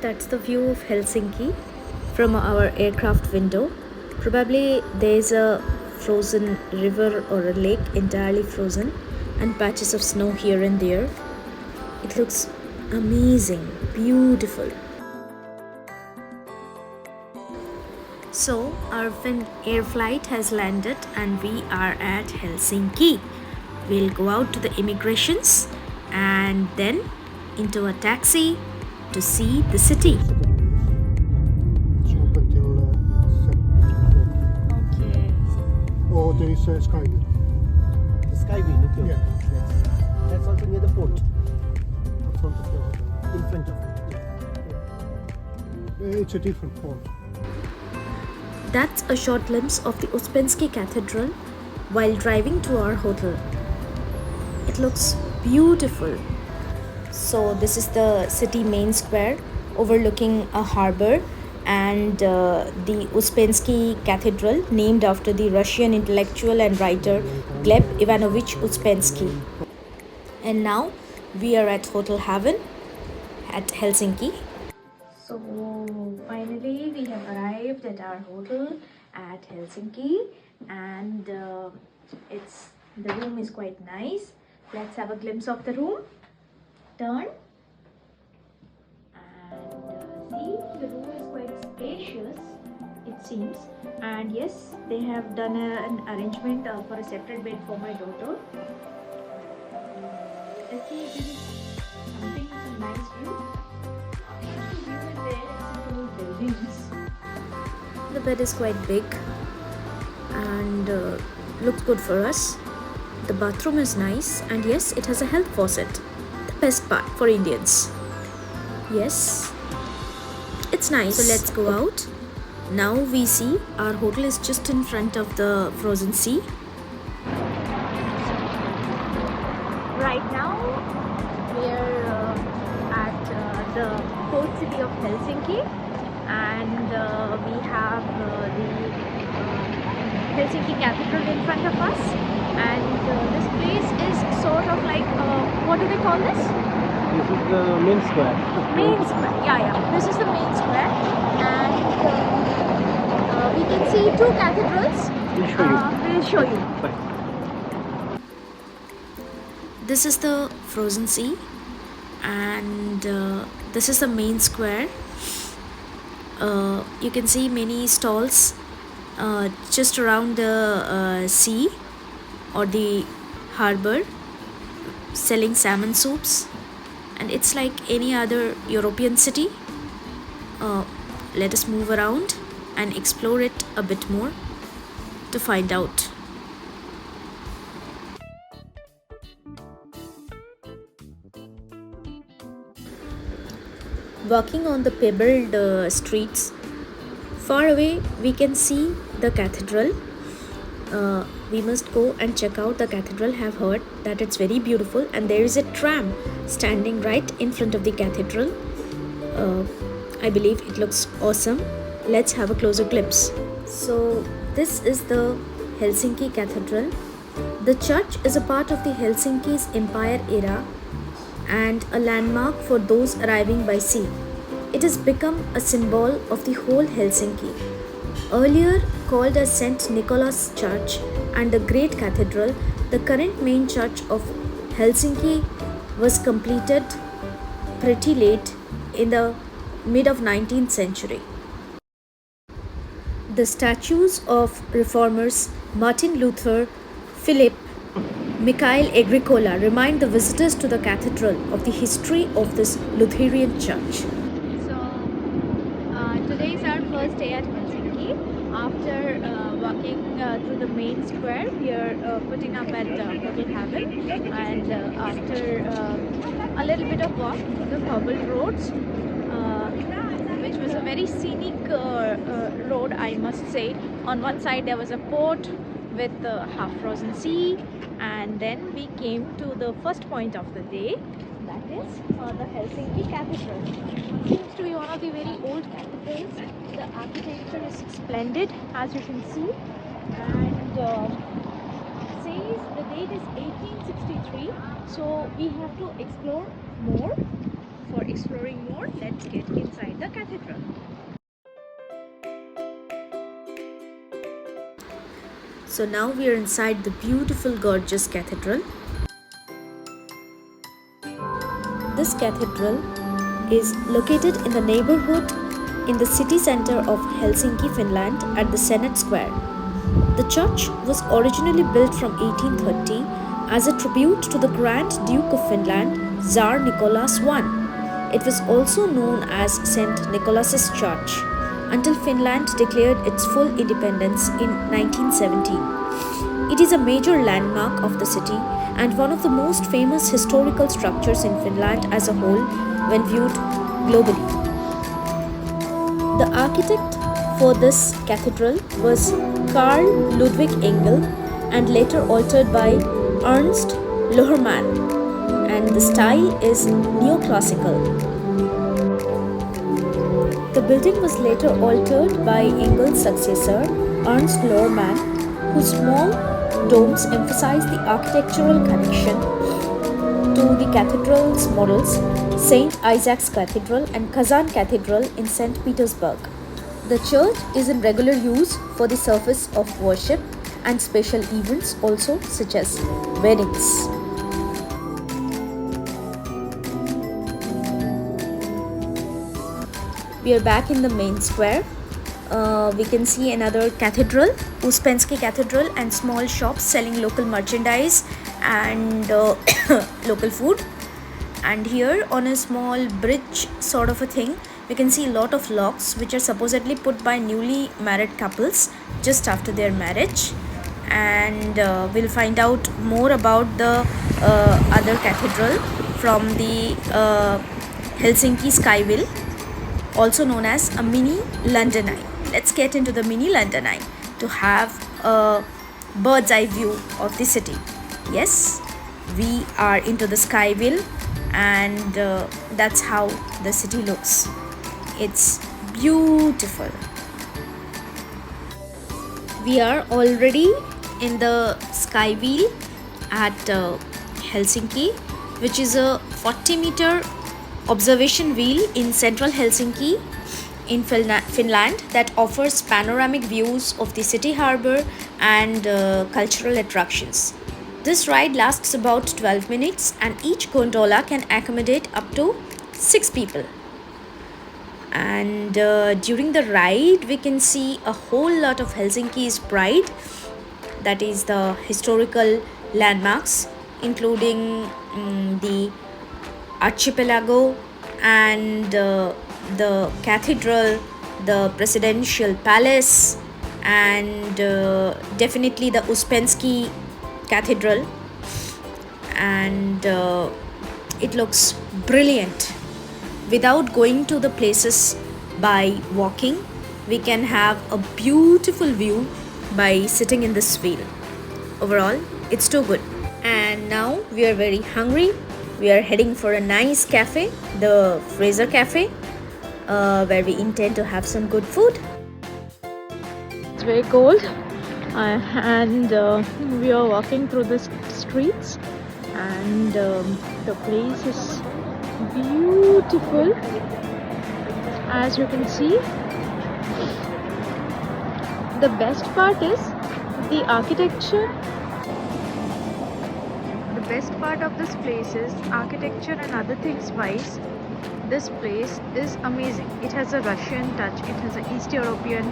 that's the view of Helsinki from our aircraft window. Probably there's a frozen river or a lake entirely frozen and patches of snow here and there. It looks amazing, beautiful. So our air flight has landed and we are at Helsinki. We'll go out to the immigrations and then into a taxi to see the city. It's open till 7 o'clock. Okay. Or there is a Skywheel. The Skywheel, okay. Yeah. That's also near the port. In front of the hotel. In front of it. It's a different port. That's a short glimpse of the Uspensky Cathedral while driving to our hotel. It looks beautiful. So this is the city main square overlooking a harbor and the Uspensky Cathedral, named after the Russian intellectual and writer Gleb Ivanovich Uspensky. And now we are at Hotel Haven at Helsinki. So finally we have arrived at our hotel at Helsinki and the room is quite nice. Let's have a glimpse of the room. Turn and see, the room is quite spacious, it seems, and yes, they have done an arrangement for a separate bed for my daughter. Let's see if this is something with a nice view. The view is there, it's two buildings. The bed is quite big and looks good for us. The bathroom is nice and yes, it has a health faucet. The best part for Indians. Yes, it's nice. So let's go out. Now we see our hotel is just in front of the frozen sea. Right now we are at the port city of Helsinki and we have the Helsinki Cathedral in front of us, and this place is sort of like what do they call this? This is the main square. Main square. Yeah. This is the main square, and we can see two cathedrals. We'll show you. We'll show you. Bye. This is the frozen sea, and this is the main square. You can see many stalls just around the sea or the harbor selling salmon soups, and it's like any other European city. Let us move around and explore it a bit more to find out. Walking on the pebbled streets, far away we can see the cathedral. We must go and check out the cathedral. Have heard that it's very beautiful, and there is a tram standing right in front of the cathedral. I believe it looks awesome. Let's have a closer glimpse. So this is the Helsinki Cathedral. The church is a part of the Helsinki's empire era and a landmark for those arriving by sea. It has become a symbol of the whole Helsinki. Earlier called as St. Nicholas Church and the Great Cathedral, the current main church of Helsinki was completed pretty late in the mid of 19th century. The statues of reformers Martin Luther, Philip, Mikhail Agricola remind the visitors to the cathedral of the history of this Lutheran church. So, today is our first day at Helsinki. After walking through the main square, we are putting up at Hotel Haven, and after a little bit of walk through the cobbled roads, which was a very scenic road, I must say. On one side there was a port with the half-frozen sea, and then we came to the first point of the day, that is the Helsinki Cathedral. It seems to be one of the very old cathedrals. The architecture is splendid, as you can see, and says the date is 1863, so we have to explore more. for exploring more, let's get inside the cathedral. So now we are inside the beautiful, gorgeous cathedral. This cathedral is located in the neighborhood in the city center of Helsinki, Finland at the Senate Square. The church was originally built from 1830 as a tribute to the Grand Duke of Finland, Tsar Nicholas I. It was also known as St. Nicholas's Church until Finland declared its full independence in 1917. It is a major landmark of the city and one of the most famous historical structures in Finland as a whole when viewed globally. The architect for this cathedral was Carl Ludwig Engel and later altered by Ernst Lohrmann, and the style is neoclassical. The building was later altered by Engel's successor Ernst Lohrmann, whose small domes emphasize the architectural connection to the cathedral's models, St. Isaac's Cathedral and Kazan Cathedral in St. Petersburg. The church is in regular use for the service of worship and special events also, such as weddings. We are back in the main square. We can see another cathedral, Uspensky Cathedral, and small shops selling local merchandise and local food. And here on a small bridge sort of a thing, we can see a lot of locks which are supposedly put by newly married couples just after their marriage. And we'll find out more about the other cathedral from the Helsinki Skywheel, also known as a mini London Eye. Let's get into the mini London Eye to have a bird's eye view of the city. Yes, we are into the Skywheel, and that's how the city looks. It's beautiful. We are already in the Skywheel at Helsinki, which is a 40-meter observation wheel in central Helsinki in Finland that offers panoramic views of the city harbour and cultural attractions. This ride lasts about 12 minutes and each gondola can accommodate up to 6 people. And during the ride we can see a whole lot of Helsinki's pride, that is the historical landmarks, including the archipelago and the cathedral, the presidential palace, and definitely the Uspensky Cathedral. And it looks brilliant. Without going to the places by walking, we can have a beautiful view by sitting in this wheel. Overall, it's too good. And now we are very hungry. We are heading for a nice cafe, the Fraser Cafe, where we intend to have some good food. It's very cold, and we are walking through the streets, and the place is beautiful, as you can see. The best part is the architecture. The best part of this place is architecture and other things wise. This place is amazing. It has a Russian touch, it has an East European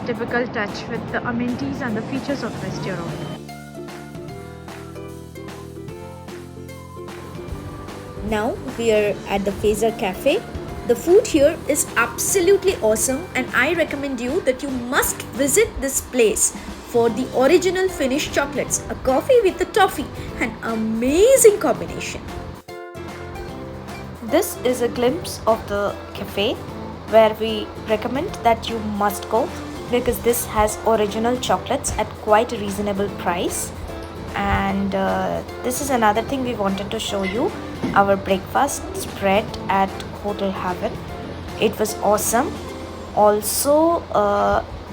typical touch with the amenities and the features of West Europe. Now we are at the Fraser Cafe. The food here is absolutely awesome, and I recommend you that you must visit this place for the original Finnish chocolates, a coffee with a toffee, an amazing combination. This is a glimpse of the cafe where we recommend that you must go, because this has original chocolates at quite a reasonable price. And this is another thing we wanted to show you, our breakfast spread at Hotel Haven. It was awesome. Also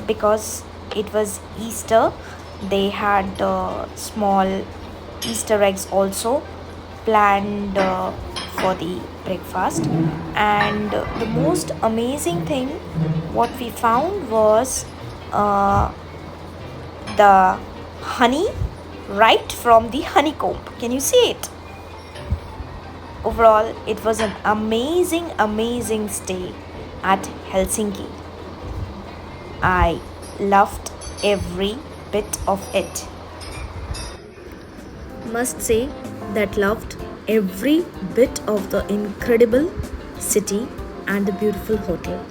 because it was Easter, they had small Easter eggs also planned for the breakfast, and the most amazing thing what we found was the honey right from the honeycomb. Can you see it? Overall, it was an amazing stay at Helsinki. I loved every bit of it. Must say that loved every bit of the incredible city and the beautiful hotel.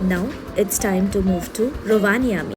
Now it's time to move to Rovaniemi.